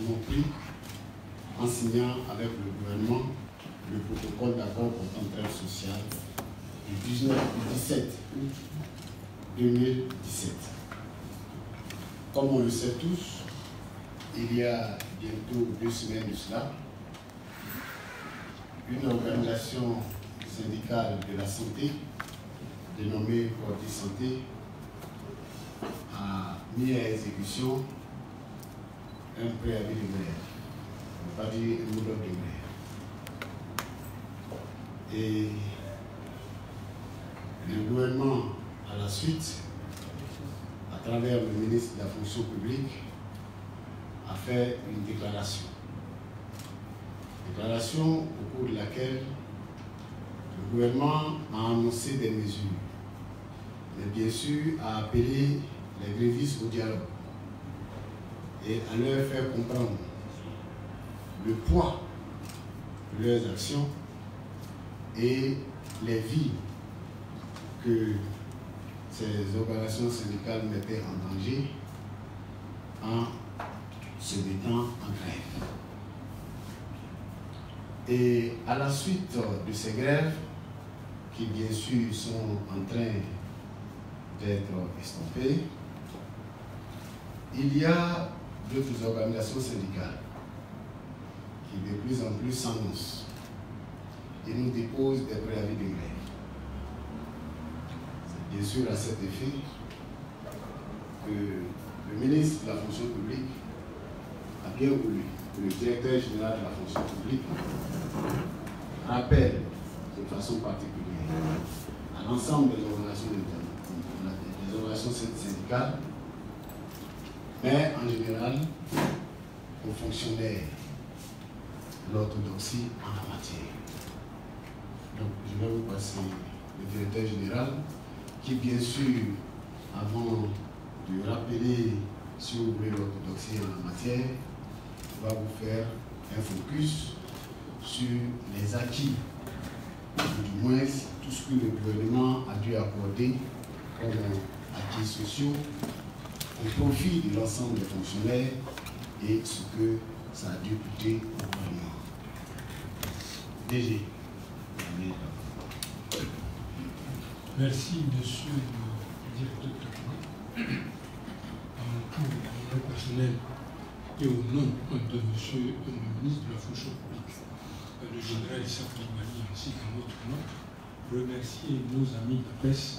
avons pris en signant avec le gouvernement le protocole d'accord portant trêve sociale du 17 août 2017. Comme on le sait tous, il y a bientôt 2 semaines de cela, une organisation syndicale de la santé, dénommée Portée Santé, a mis à exécution un préavis de grève, on ne va pas dire un mot d'ordre de grève. Et le gouvernement, à la suite, à travers le ministre de la fonction publique, a fait une déclaration. Déclaration au cours de laquelle le gouvernement a annoncé des mesures, mais bien sûr a appelé les grévistes au dialogue et à leur faire comprendre le poids de leurs actions et les vies que ces organisations syndicales mettaient en danger en se mettant en grève. Et à la suite de ces grèves, qui bien sûr sont en train d'être estompées, il y a d'autres organisations syndicales qui de plus en plus s'annoncent et nous déposent des préavis de grève. C'est bien sûr à cet effet que le ministre de la fonction publique a bien voulu que le directeur général de la fonction publique rappelle de façon particulière à l'ensemble des organisations syndicales, mais en général aux fonctionnaires l'orthodoxie en la matière. Donc je vais vous passer le directeur général qui, bien sûr, avant de rappeler, si vous voulez, l'orthodoxie en la matière, va vous faire un focus sur les acquis, ou du moins tout ce que le gouvernement a dû accorder comme acquis sociaux au profit de l'ensemble des fonctionnaires et ce que ça a dû coûter au gouvernement. DG. Merci, monsieur le directeur de cabinet. À mon tour, au nom personnel et au nom de monsieur le ministre de la fonction publique, le général Issa Coulibaly, ainsi qu'à notre nom, remercier nos amis de la presse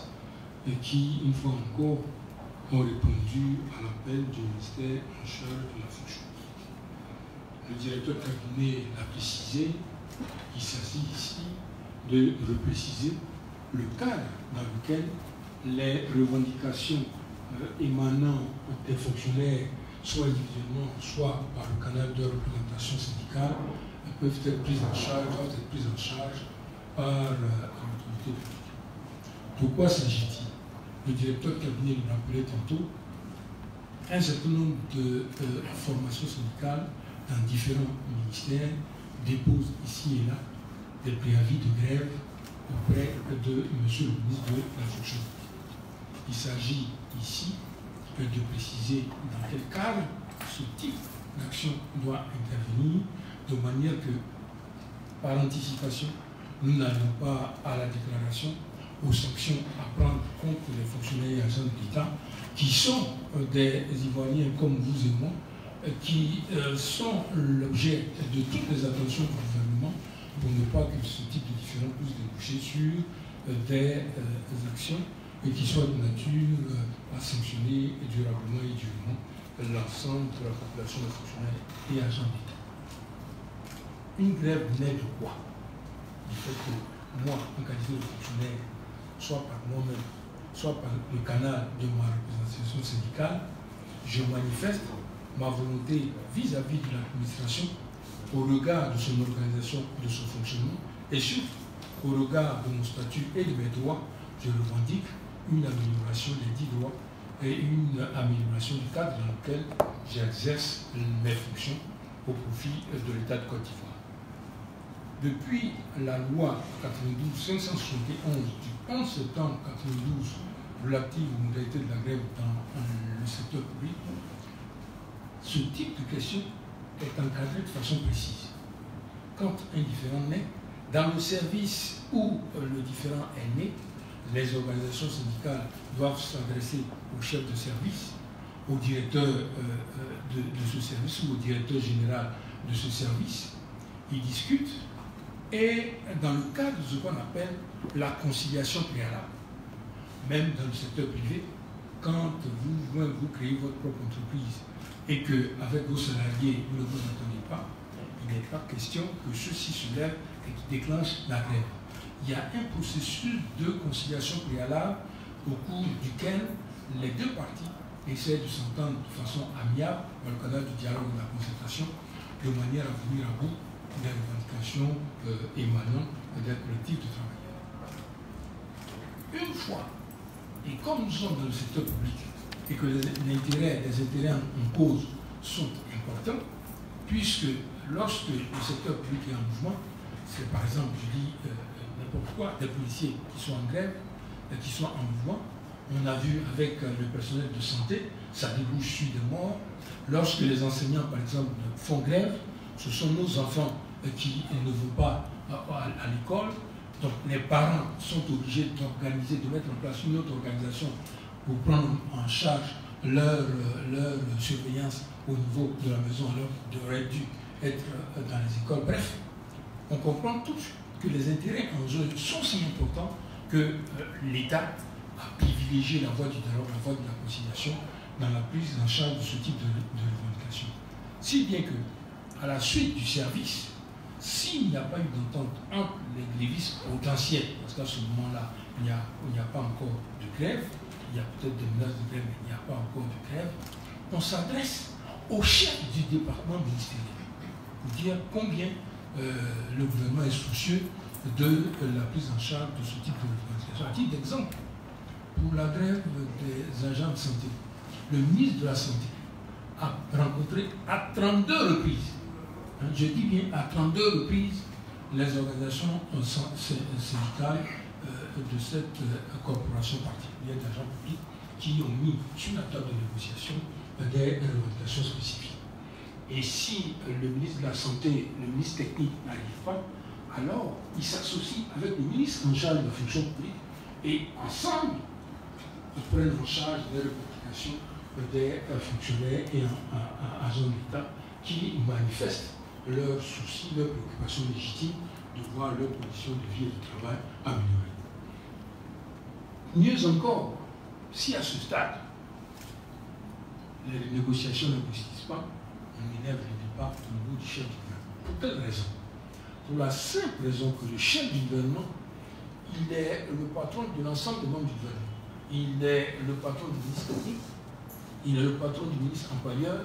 qui, une fois encore, ont répondu à l'appel du ministère en charge de la fonction publique. Le directeur de cabinet l'a précisé, il s'agit ici de repréciser le cadre dans lequel les revendications émanant des fonctionnaires, soit individuellement, soit par le canal de représentation syndicale, peuvent être prises en charge par l'autorité publique. Pourquoi s'agit-il? Le directeur de cabinet nous rappelait tantôt un certain nombre de formations syndicales dans différents ministères déposent ici et là des préavis de grève auprès de M. le ministre de la fonction publique. Il s'agit ici de préciser dans quel cadre ce type d'action doit intervenir, de manière que, par anticipation, nous n'allons pas à la déclaration, aux sanctions à prendre contre les fonctionnaires et agents de l'État, qui sont des Ivoiriens comme vous et moi, qui sont l'objet de toutes les attentions du gouvernement, pour ne pas que ce type de différends puisse déboucher sur des actions et qui soient de nature à sanctionner durablement et durement l'ensemble de la population de fonctionnaires et agents d'État. Une grève naît de quoi? Du fait que moi, en qualité de fonctionnaire, soit par moi-même, soit par le canal de ma représentation syndicale, je manifeste ma volonté vis-à-vis de l'administration au regard de son organisation et de son fonctionnement, et surtout au regard de mon statut et de mes droits, je revendique une amélioration des 10 droits et une amélioration du cadre dans lequel j'exerce mes fonctions au profit de l'État de Côte d'Ivoire. Depuis la loi 92-571 du 11 septembre 92 relative aux modalités de la grève dans le secteur public, ce type de question est encadré de façon précise. Quand un différend naît, dans le service où le différend est né, les organisations syndicales doivent s'adresser au chef de service, au directeur de ce service ou au directeur général de ce service. Ils discutent et dans le cadre de ce qu'on appelle la conciliation préalable, même dans le secteur privé, quand vous créez votre propre entreprise et qu'avec vos salariés, vous ne vous entendez pas, il n'est pas question que ceux-ci se lèvent et qui déclenchent la grève. Il y a un processus de conciliation préalable au cours duquel les deux parties essaient de s'entendre de façon amiable dans le cadre du dialogue et de la concertation, de manière à venir à bout des revendications émanant des collectifs de travailleurs. Une fois, et comme nous sommes dans le secteur public et que les intérêts en cause sont importants, puisque lorsque le secteur public est en mouvement, c'est par exemple, je dis n'importe quoi, des policiers qui sont en grève, qui sont en mouvement. On a vu avec le personnel de santé, ça débouche sur des morts. Lorsque les enseignants, par exemple, font grève, ce sont nos enfants qui ne vont pas à l'école. Donc les parents sont obligés d'organiser, de mettre en place une autre organisation pour prendre en charge leur surveillance au niveau de la maison, alors qu'ils auraient dû être dans les écoles. Bref, on comprend tous que les intérêts en jeu sont si importants que l'État a privilégié la voie du dialogue, la voie de la conciliation dans la prise en charge de ce type de revendication. Si bien que, à la suite du service, s'il n'y a pas eu d'entente entre les grévistes potentiels, parce qu'à ce moment-là, il n'y a pas encore de grève, il y a peut-être des menaces de grève, mais il n'y a pas encore de grève, on s'adresse au chef du département ministériel pour dire combien le gouvernement est soucieux de la prise en charge de ce type de revendication. À titre d'exemple, pour la grève des agents de santé, le ministre de la Santé a rencontré à 32 reprises, je dis bien à 32 reprises, les organisations syndicales de cette corporation particulière d'agents publics qui ont mis sur la table de négociation des revendications spécifiques. Et si le ministre de la Santé, le ministre technique n'arrive pas, alors il s'associe avec le ministre en charge de la fonction publique et ensemble, ils prennent en charge les revendications des fonctionnaires et agents d'État qui manifestent leurs soucis, leurs préoccupations légitimes de voir leurs conditions de vie et de travail améliorées. Mieux encore, si à ce stade, les négociations n'aboutissent pas, on élève le débat au niveau du chef du gouvernement. Pour quelle raison? Pour la simple raison que le chef du gouvernement, il est le patron de l'ensemble des membres du gouvernement. Il est le patron du ministre technique, il est le patron du ministre employeur,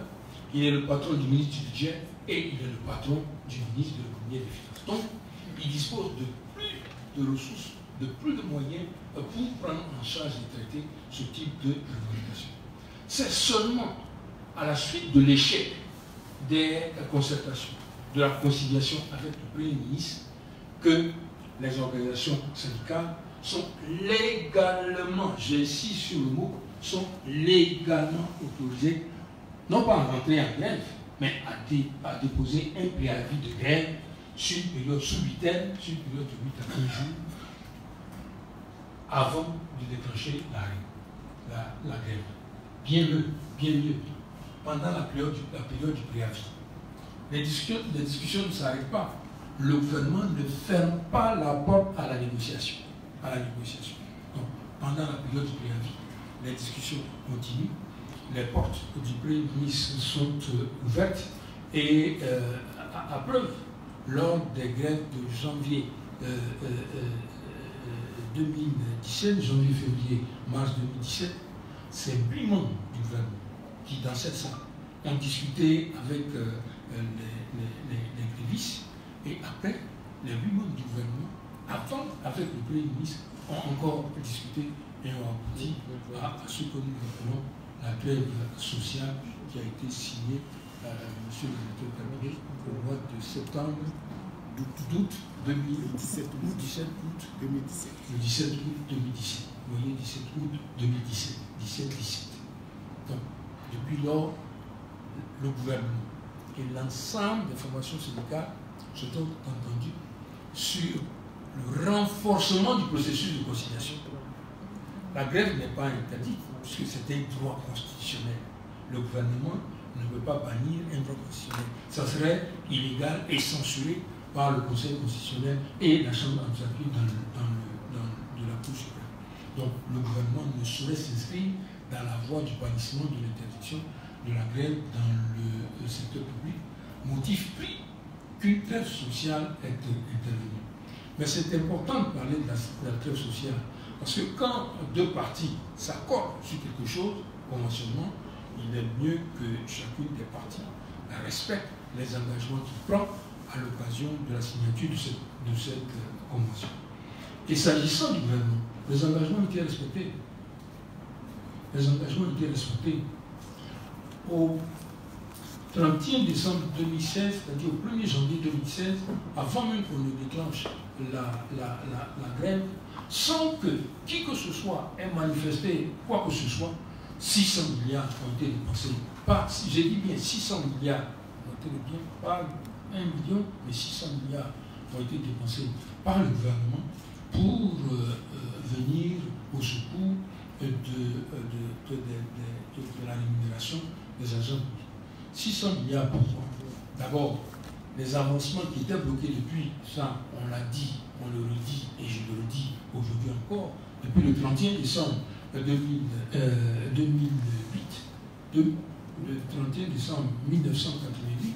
il est le patron du ministre du budget et il est le patron du ministre de l'économie et des finances. Donc, il dispose de plus de ressources, de plus de moyens pour prendre en charge et traiter ce type de revendication. C'est seulement à la suite de l'échec des concertations, de la conciliation avec le Premier ministre, que les organisations syndicales sont légalement, j'insiste sur le mot, sont légalement autorisées, non pas à rentrer en grève, mais à déposer un préavis de grève sur une période sous-huitaine, sur une période de 8 à 15 jours, avant de déclencher la grève. Bien mieux, pendant la période du préavis. Les discussions ne s'arrêtent pas. Le gouvernement ne ferme pas la porte à la négociation. Donc, pendant la période du préavis, les discussions continuent, les portes du Premier ministre sont ouvertes et à preuve, lors des grèves de janvier 2017, janvier, février, mars 2017, c'est 8 membres du gouvernement qui, dans cette salle, ont discuté avec les grévistes et après, les 8 membres du gouvernement, avant, avec le Premier ministre, ont encore discuté et ont abouti à ce que nous appelons la grève sociale qui a été signée, monsieur le directeur cabinet, au mois de septembre, d'août 2017, le 17 août 2017. Vous voyez, 17 août 2017, 17. Donc, depuis lors, le gouvernement et l'ensemble des formations syndicales se sont entendues sur le renforcement du processus de conciliation. La grève n'est pas interdite, puisque c'est un droit constitutionnel. Le gouvernement ne peut pas bannir un droit constitutionnel. Ça serait illégal et censuré par le Conseil constitutionnel et la Chambre administrative de la Cour suprême. Donc le gouvernement ne saurait s'inscrire dans la voie du bannissement de l'interdiction de la grève dans le secteur public, motif pris qu'une trêve sociale est intervenue. Mais c'est important de parler de la trêve sociale, parce que quand deux parties s'accordent sur quelque chose, conventionnement, il est mieux que chacune des parties respecte les engagements qu'il prend à l'occasion de la signature de cette convention. Et s'agissant du gouvernement, les engagements étaient respectés. Les engagements étaient respectés. Au 31 décembre 2016, c'est-à-dire au 1er janvier 2016, avant même qu'on ne déclenche la grève, sans que qui que ce soit ait manifesté quoi que ce soit, 600 milliards ont été dépensés. J'ai dit bien 600 milliards ont été dépensés, pas 1 million, mais 600 milliards ont été dépensés par le gouvernement pour venir au secours de la rémunération des agents publics. 600 milliards pourquoi? D'abord, les avancements qui étaient bloqués depuis, ça on l'a dit, on le redit et je le redis aujourd'hui encore, depuis le 31 décembre 2008, le 31 décembre 1988,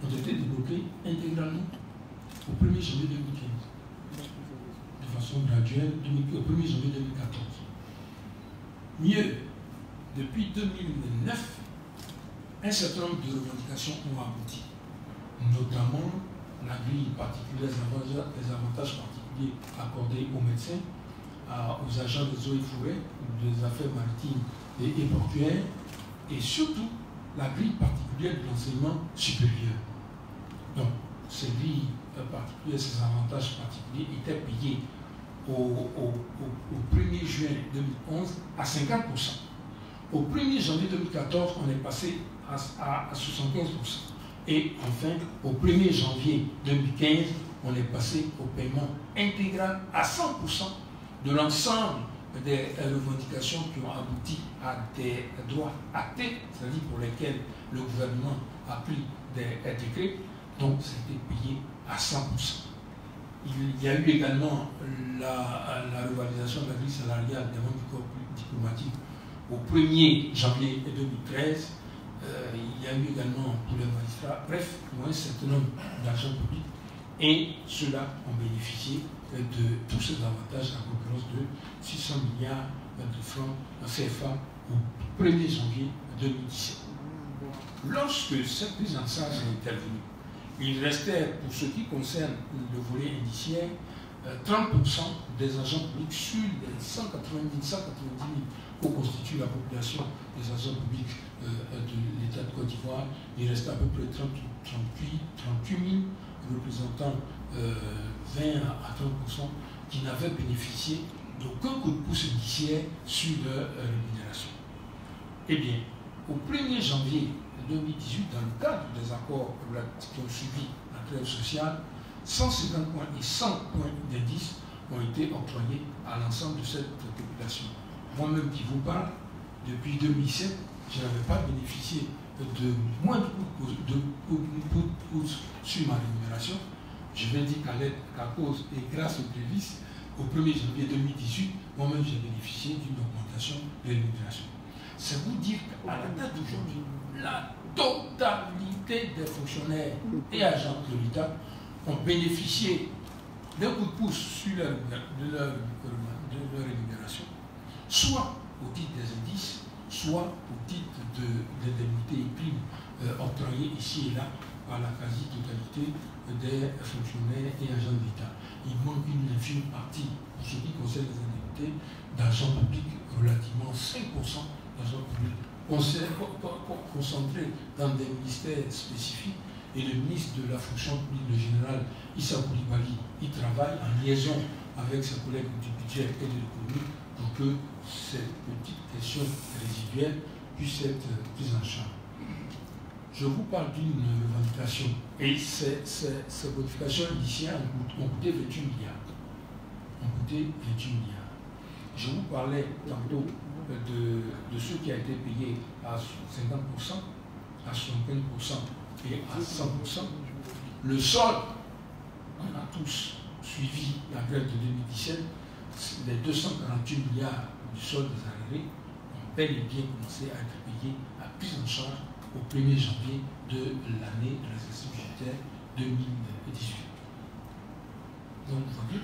ont été débloqués intégralement au 1er janvier 2015, de façon graduelle au 1er janvier 2014. Mieux, depuis 2009, un certain nombre de revendications ont abouti, notamment la grille particulière, les avantages particuliers accordés aux médecins, aux agents des eaux et forêts, des affaires maritimes et portuaires, et surtout la grille particulière de l'enseignement supérieur. Donc, ces grilles particulières, ces avantages particuliers étaient payés au 1er juin 2011 à 50%. Au 1er janvier 2014, on est passé à 75%. Et enfin, au 1er janvier 2015, on est passé au paiement intégral à 100% de l'ensemble des revendications qui ont abouti à des droits actés, c'est-à-dire pour lesquels le gouvernement a pris des décrets, donc c'était payé à 100%. Il y a eu également la revalorisation de la grille salariale des membres du corps diplomatique au 1er janvier 2013. Il y a eu également pour les magistrats, bref, un certain nombre d'agents publics, et ceux-là ont bénéficié de tous ces avantages à concurrence de 600 milliards de francs CFA au 1er janvier 2017. Lorsque cette prise en charge est intervenue, il restait, pour ce qui concerne le volet indiciaire, 30% des agents publics sur les 190 000 que constitue la population des agents publics de l'État de Côte d'Ivoire. Il restait à peu près 38 000 représentant 20 à 30% qui n'avaient bénéficié d'aucun coup de pouce indiciaire sur leur rémunération. Eh bien, au 1er janvier 2018, dans le cadre des accords qui ont suivi la trêve sociale, 150 points et 100 points d'indice ont été octroyés à l'ensemble de cette population. Moi-même qui vous parle, depuis 2007, je n'avais pas bénéficié de moins de coups de pouce sur ma rémunération. Je vais dire qu'à cause et grâce au prévice, au 1er janvier 2018, moi-même j'ai bénéficié d'une augmentation de rémunération. C'est vous dire qu'à la date d'aujourd'hui, la totalité des fonctionnaires et agents de l'État ont bénéficié d'un coup de pouce sur leur rémunération, soit au titre des indices, soit au titre d'indemnités et primes octroyées ici et là par la quasi-totalité des fonctionnaires et agents de l'État. Il manque une infime partie, pour ce qui concerne les indemnités, d'agents publics, relativement 5% d'agents publics concentrés dans des ministères spécifiques. Et le ministre de la fonction publique, le général Issa Coulibaly, il travaille en liaison avec ses collègues du budget et de l'économie pour que ces petites questions résiduelles puissent être prises en charge. je vous parle d'une revendication. Et ces modifications initiales ont coûté 28 milliards. Je vous parlais tantôt de ce qui a été payé à 50%, à 75% et à 100%. Le solde, on a tous suivi la grève de 2017, les 248 milliards du solde des arriérés ont bel et bien commencé à être payés, à prise en charge au 1er janvier de l'année de l'exercice budgétaire 2018. Donc, vous voyez,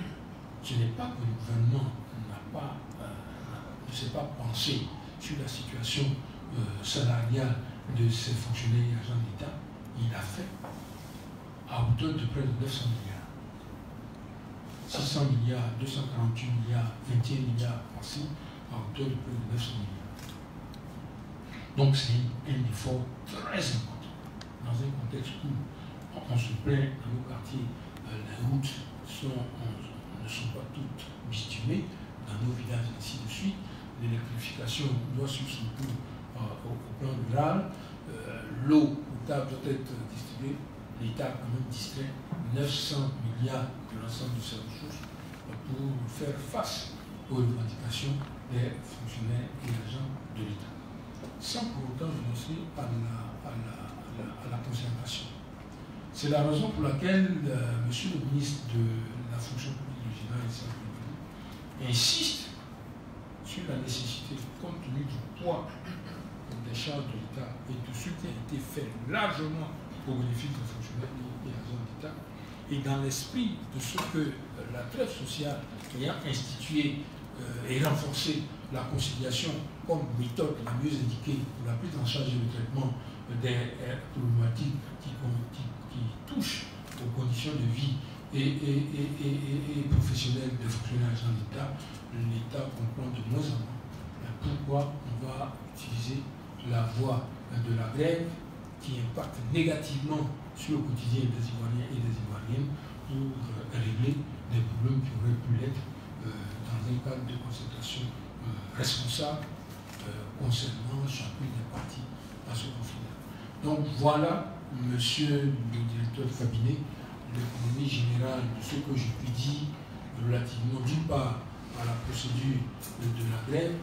ce n'est pas que le gouvernement ne s'est pas pensé sur la situation salariale de ses fonctionnaires et agents d'État. Il l'a fait à hauteur de près de 900 milliards. 600 milliards, 248 milliards, 21 milliards par-ci, à hauteur de près de 900 milliards. Donc c'est un effort très important. Dans un contexte où on se plaint dans nos quartiers, les routes ne sont pas toutes bitumées, dans nos villages ainsi de suite. L'électrification doit suivre son cours au plan rural. L'eau potable doit être distribuée. L'État a quand même distrait 900 milliards de l'ensemble de ses ressources pour faire face aux revendications des fonctionnaires et agents de l'État, sans pour autant renoncer à la conservation. C'est la raison pour laquelle Monsieur le ministre de la fonction publique du général insiste sur la nécessité, compte tenu du poids des charges de l'État et de ce qui a été fait largement au bénéfice des fonctionnaires et agents d'État, et dans l'esprit de ce que la trêve sociale ayant institué et renforcé la conciliation comme méthode la mieux indiquée pour la prise en charge et le traitement des problématiques qui touchent aux conditions de vie et professionnelles des fonctionnaires et agents d'État, l'État comprend de moins en moins pourquoi on va utiliser la voie de la grève qui impacte négativement sur le quotidien des Ivoiriens et des Ivoiriennes pour régler des problèmes qui auraient pu l'être dans un cadre de concertation responsable concernant chacune des parties à ce conflit-là. Donc voilà, monsieur le directeur de cabinet, l'économie générale de ce que je puis dire relativement d'une part à la procédure de la grève,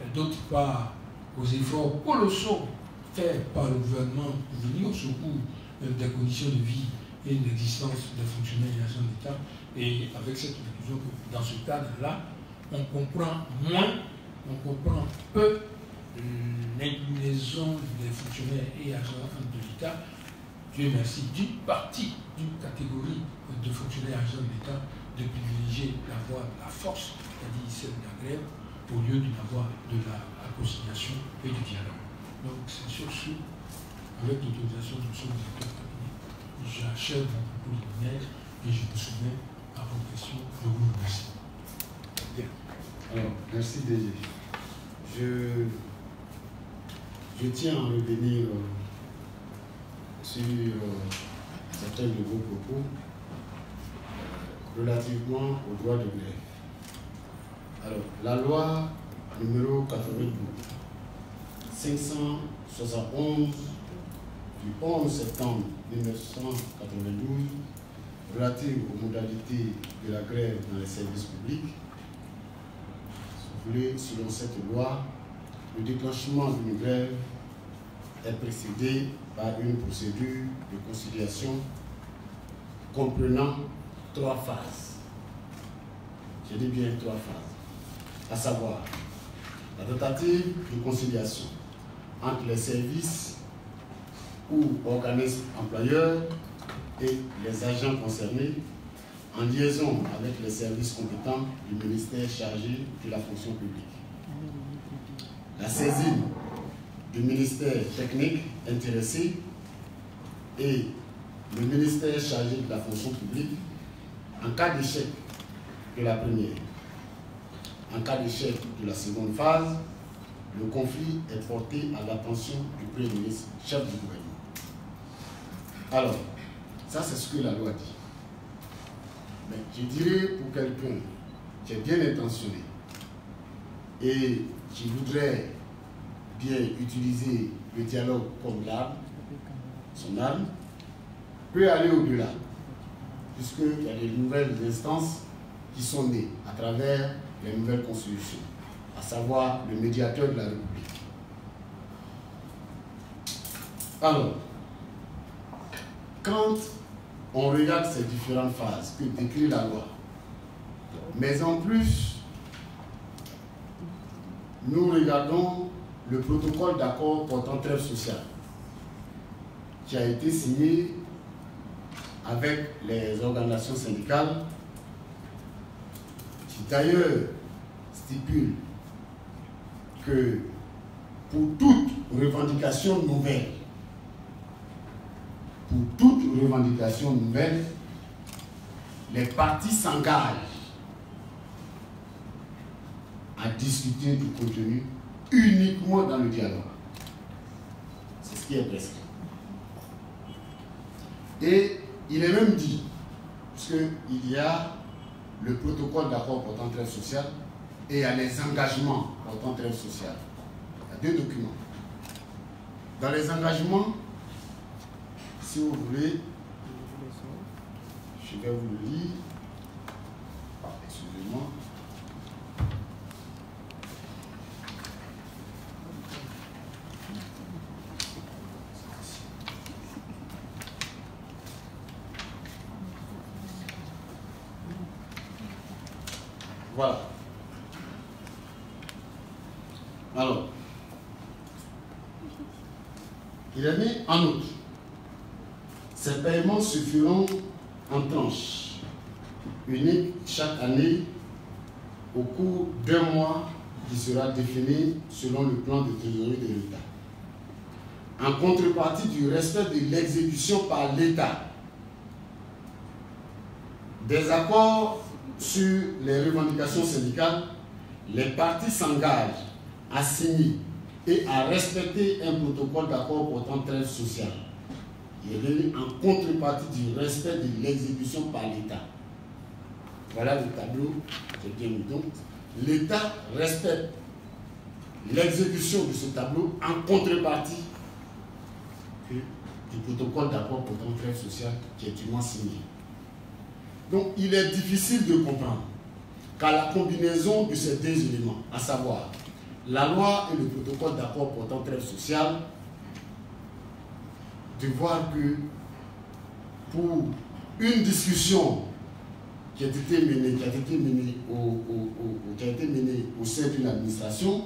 et d'autre part aux efforts colossaux faits par le gouvernement pour venir au secours des conditions de vie et d'existence des fonctionnaires et agents d'État. Et avec cette conclusion que dans ce cadre-là, on comprend peu l'inclinaison des fonctionnaires et agents de l'État, Dieu merci, d'une partie, d'une catégorie de fonctionnaires et agents de l'État de privilégier la voie de la force, c'est-à-dire celle de la grève, au lieu de la voie de la conciliation et du dialogue. Donc c'est sur ce, avec l'autorisation de M. le directeur de cabinet, j'achève mon propos liminaire et je me soumets à vos questions. Je vous remercie. Bien. Alors, merci DG. Je tiens à revenir sur certains de vos propos relativement au droit de grève. Alors, la loi numéro 571 du 11 septembre 1992 relative aux modalités de la grève dans les services publics. Selon cette loi, le déclenchement d'une grève est précédé par une procédure de conciliation comprenant 3 phases. Je dis bien 3 phases, à savoir la tentative de conciliation entre les services ou organismes employeurs et les agents concernés en liaison avec les services compétents du ministère chargé de la fonction publique. La saisine du ministère technique intéressé et le ministère chargé de la fonction publique en cas d'échec de la première. En cas d'échec de la seconde phase, le conflit est porté à l'attention du Premier ministre, chef du gouvernement. Alors, ça c'est ce que la loi dit. Mais je dirais pour quelqu'un qui est bien intentionné et qui voudrait bien utiliser le dialogue comme l'arme, son arme, peut aller au-delà, puisqu'il y a des nouvelles instances qui sont nées à travers les nouvelles constitutions, à savoir le médiateur de la République. Alors, quand on regarde ces différentes phases que décrit la loi, mais en plus, nous regardons le protocole d'accord portant trêve sociale qui a été signé avec les organisations syndicales, qui d'ailleurs stipule que pour toute revendication nouvelle, les partis s'engagent à discuter du contenu uniquement dans le dialogue. C'est ce qui est prescrit. Et il est même dit, puisqu'il y a le protocole d'accord portant trêve sociale et il y a les engagements portant trêve sociale. Il y a 2 documents. Dans les engagements, si vous voulez, je vais vous le lire. Excusez-moi. Voilà. Alors, il est mis en outre. Ces paiements se feront en tranches uniques chaque année au cours d'1 mois qui sera défini selon le plan de trésorerie de l'État. En contrepartie du respect de l'exécution par l'État des accords sur les revendications syndicales, les partis s'engagent à signer et à respecter un protocole d'accord portant trêve sociale. Il est venu en contrepartie du respect de l'exécution par l'État. Voilà le tableau, c'est bien mis. Donc, l'État respecte l'exécution de ce tableau en contrepartie du protocole d'accord portant trêve sociale qui est dûment signé. Donc, il est difficile de comprendre qu'à la combinaison de ces 2 éléments, à savoir la loi et le protocole d'accord portant trêve sociale, de voir que pour une discussion qui a été menée au sein d'une administration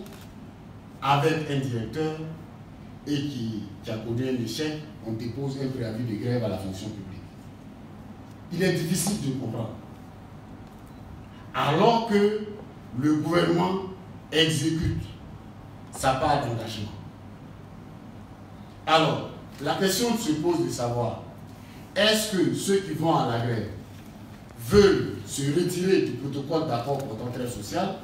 avec un directeur et qui a connu un échec, on dépose un préavis de grève à la fonction publique. Il est difficile de comprendre. Alors que le gouvernement exécute sa part d'engagement. Alors, la question se pose de savoir, est-ce que ceux qui vont à la grève veulent se retirer du protocole d'accord portant trêve sociale?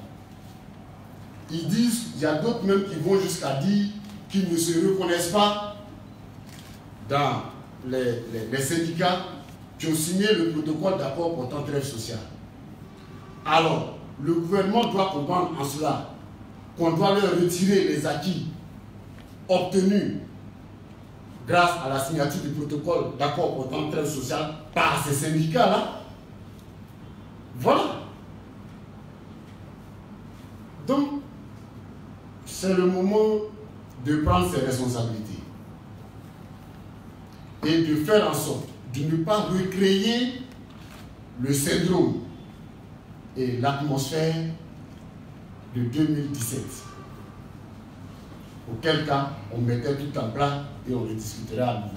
Ils disent, il y a d'autres même qui vont jusqu'à dire qu'ils ne se reconnaissent pas dans les syndicats qui ont signé le protocole d'accord portant trêve sociale. Alors, le gouvernement doit comprendre en cela qu'on doit leur retirer les acquis obtenus grâce à la signature du protocole d'accord portant trêve sociale par ces syndicats-là. Voilà. Donc, c'est le moment de prendre ses responsabilités et de faire en sorte de ne pas recréer le syndrome et l'atmosphère de 2017. Auquel cas, on mettait tout en plat et on le discuterait à nouveau.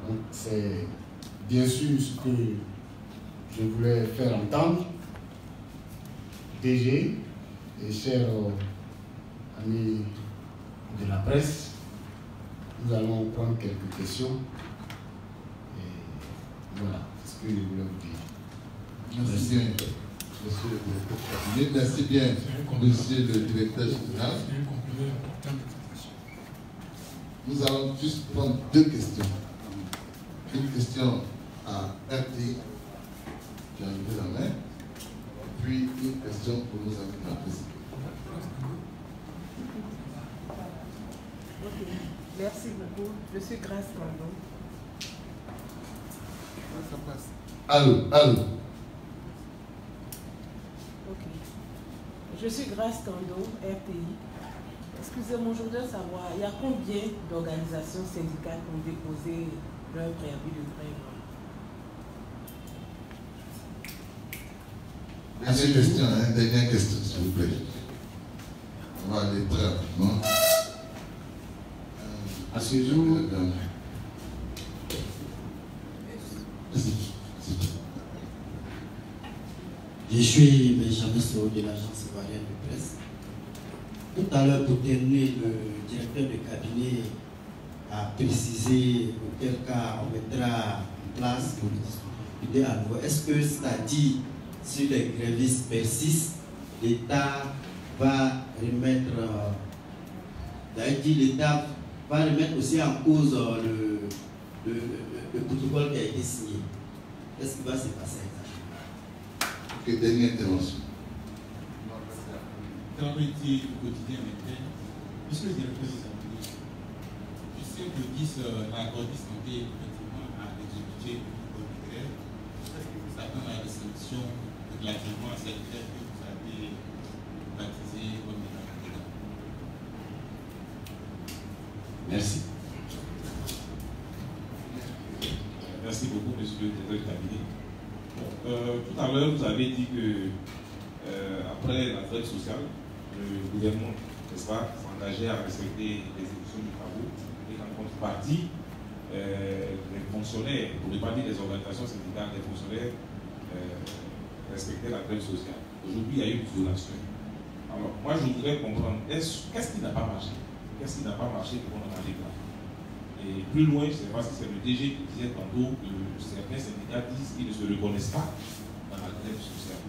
Donc, c'est bien sûr ce que je voulais faire entendre. DG et chers amis de la presse, nous allons prendre quelques questions. Et voilà ce que je voulais vous dire. Merci bien, monsieur le directeur. Merci bien, monsieur le directeur général. Nous allons juste prendre 2 questions. Une question à RT qui a levé la main, puis une question pour nos amis de la presse. Ok, merci beaucoup. Je suis Grace Kando. Ça passe. Allô. Ok. Je suis Grace Kando, RTI. Excusez-moi, je voudrais savoir, il y a combien d'organisations syndicales qui ont déposé leur préavis de grève? Dernière question, hein, dernière question, s'il vous plaît. On va aller très rapidement. À ce jour, je suis Benjamin Soro de l'agence ivoirienne de presse. Tout à l'heure, pour terminer, le directeur de cabinet a précisé auquel cas on mettra en place pour discuter à nouveau. Est-ce que, c'est-à-dire, si les grévistes persistent, l'État va remettre, l'État va remettre aussi en cause le protocole qui a été signé? Qu'est-ce qui va se passer exactement? Ok, dernière intervention. Dans le métier du quotidien maintenant, puisque le directeur des amis, je sais que 10 l'accordiste ont été effectivement à exécuter le grève. Est-ce que vous savez la solution relativement à cette grève que vous avez baptisée comme la grève? merci. Merci beaucoup, monsieur le directeur de cabinet. Bon, tout à l'heure, vous avez dit que après la grève sociale, le gouvernement, n'est-ce pas, s'engageait à respecter l'exécution du travaux et qu'en contrepartie, les fonctionnaires, pour ne pas dire les organisations syndicales, les fonctionnaires respectaient la grève sociale. Aujourd'hui, il y a eu une violation. Alors, moi, je voudrais comprendre, qu'est-ce qui n'a pas marché? Qu'est-ce qui n'a pas marché pour qu'on en arrive là? Et plus loin, je ne sais pas si c'est le DG qui disait tantôt que certains syndicats disent qu'ils ne se reconnaissent pas dans la grève sociale.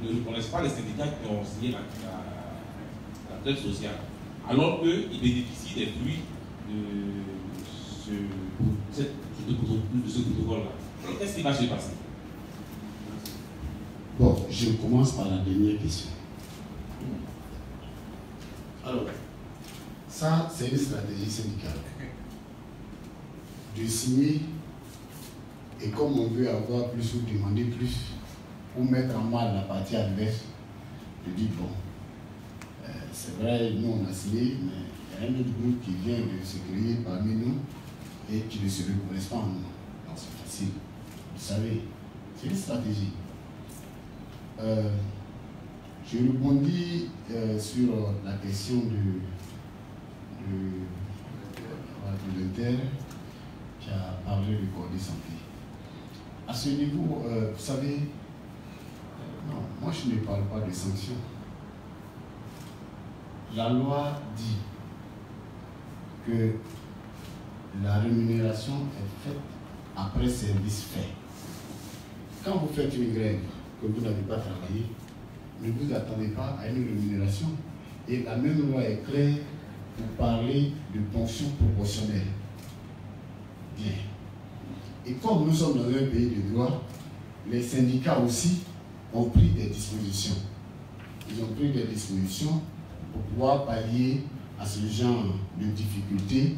Ils ne reconnaissent pas les syndicats qui ont signé la grève sociale, alors qu'ils bénéficient des fruits de ce protocole-là. Qu'est-ce qui va se passer? Bon, je commence par la dernière question. Alors, ça, c'est une stratégie syndicale. De signer, et comme on veut avoir plus ou demander plus, ou mettre en mal la partie adverse, je dis bon, c'est vrai, nous on a signé, mais il y a un autre groupe qui vient de se créer parmi nous et qui ne se reconnaissent pas en nous. Donc c'est facile. Vous savez, c'est une stratégie. Je rebondis sur la question de l'Inter qui a parlé du corps de santé. À ce niveau, vous savez, non, moi je ne parle pas de sanctions. La loi dit que la rémunération est faite après service fait. Quand vous faites une grève, que vous n'avez pas travaillé, ne vous attendez pas à une rémunération. Et la même loi est claire pour parler de pension proportionnelle. Bien. Et comme nous sommes dans un pays de droit, les syndicats aussi ont pris des dispositions. Ils ont pris des dispositions pour pouvoir pallier à ce genre de difficultés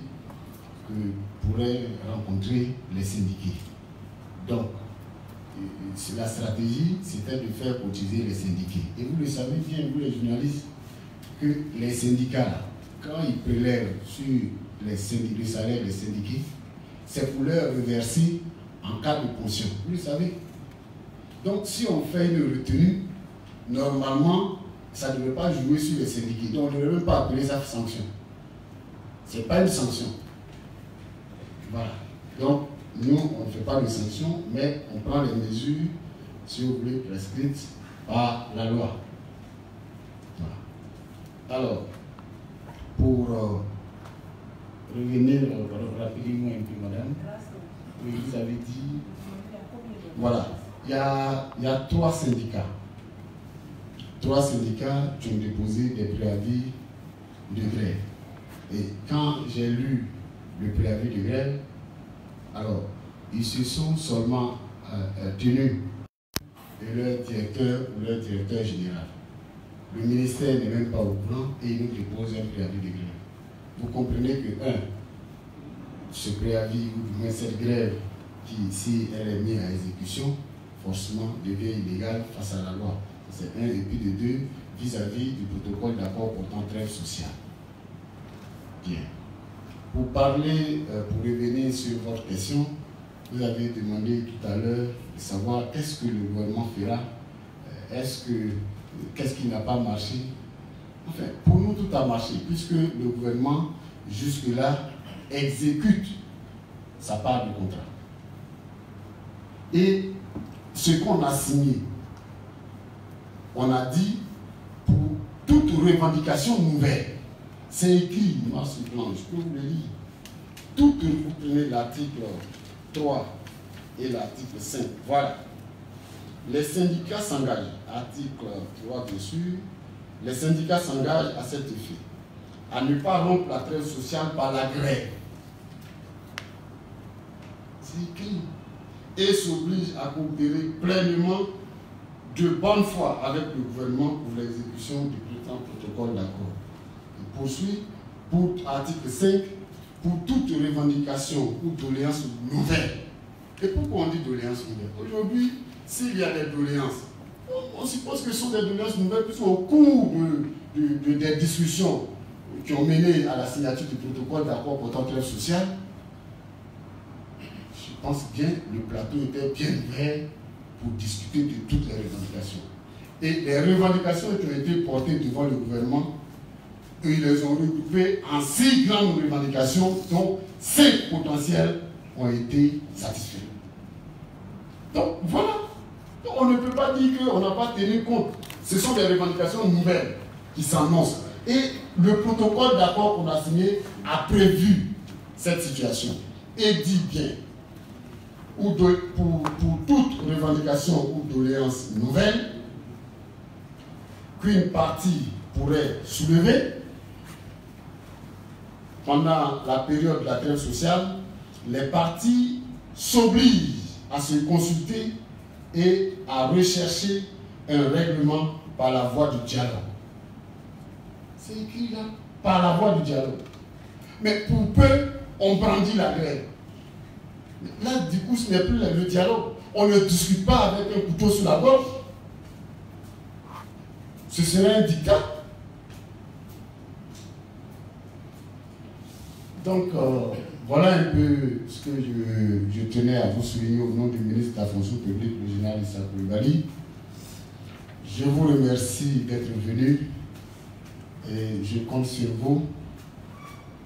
que pourraient rencontrer les syndiqués. Donc, la stratégie, c'était de faire cotiser les syndiqués. Et vous le savez bien, vous les journalistes, que les syndicats, quand ils prélèvent sur le salaire des syndiqués, c'est pour leur reverser en cas de pension. Vous le savez. Donc, si on fait une retenue, normalement, ça ne devrait pas jouer sur les syndiqués. Donc, on ne devrait même pas appeler ça sanction. Ce n'est pas une sanction. Voilà. Donc, nous, on ne fait pas de sanctions, mais on prend les mesures, si vous voulez, prescrites par la loi. Voilà. Alors, pour revenir rapidement un peu, madame, vous avez dit, voilà, il y a 3 syndicats. 3 syndicats qui ont déposé des préavis de grève. Et quand j'ai lu le préavis de grève, alors, ils se sont seulement tenus de leur directeur ou leur directeur général. Le ministère n'est même pas au courant et il nous dépose un préavis de grève. comprenez que, ce préavis, ou du moins cette grève, qui, si elle est mise à exécution, forcément devient illégale face à la loi. C'est un, et puis de deux, vis-à-vis du protocole d'accord portant trêve sociale. Bien. Pour parler, pour revenir sur votre question, vous avez demandé tout à l'heure de savoir qu'est-ce que le gouvernement fera, qu'est-ce qui n'a pas marché. Enfin, pour nous, tout a marché, puisque le gouvernement, jusque-là, exécute sa part du contrat. Et ce qu'on a signé, on a dit pour toute revendication nouvelle, c'est écrit noir sur blanc, je peux vous le lire. Vous prenez l'article 3 et l'article 5, voilà. Les syndicats s'engagent, article 3 dessus, les syndicats s'engagent à cet effet, à ne pas rompre la trêve sociale par la grève. C'est écrit. Et s'oblige à coopérer pleinement de bonne foi avec le gouvernement pour l'exécution du présent protocole d'accord. Il poursuit pour article 5, pour toute revendication ou doléance nouvelle. Et pourquoi on dit doléance nouvelle? Aujourd'hui, s'il y a des doléances, on suppose que ce sont des doléances nouvelles puisqu'au cours des discussions qui ont mené à la signature du protocole d'accord portant trêve sociale, je pense bien le plateau était bien ouvert pour discuter de toutes les revendications. Et les revendications qui ont été portées devant le gouvernement, ils les ont regroupées en 6 grandes revendications, dont 5 potentielles ont été satisfaits. Donc voilà. Donc, on ne peut pas dire qu'on n'a pas tenu compte. Ce sont des revendications nouvelles qui s'annoncent. Et le protocole d'accord qu'on a signé a prévu cette situation. Et dit bien, pour toute revendication ou doléance nouvelle qu'une partie pourrait soulever pendant la période de la trêve sociale, les parties s'obligent à se consulter et à rechercher un règlement par la voie du dialogue. C'est écrit là, par la voie du dialogue. Mais pour peu, on brandit la grève. Là, du coup, ce n'est plus le dialogue. On ne discute pas avec un couteau sur la gorge. Ce serait un dictat. Donc, voilà un peu ce que je tenais à vous souligner au nom du ministre de la fonction publique, le général Issa Coulibaly. Je vous remercie d'être venu et je compte sur vous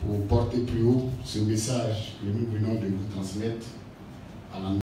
pour porter plus haut ce message que nous venons de vous transmettre à la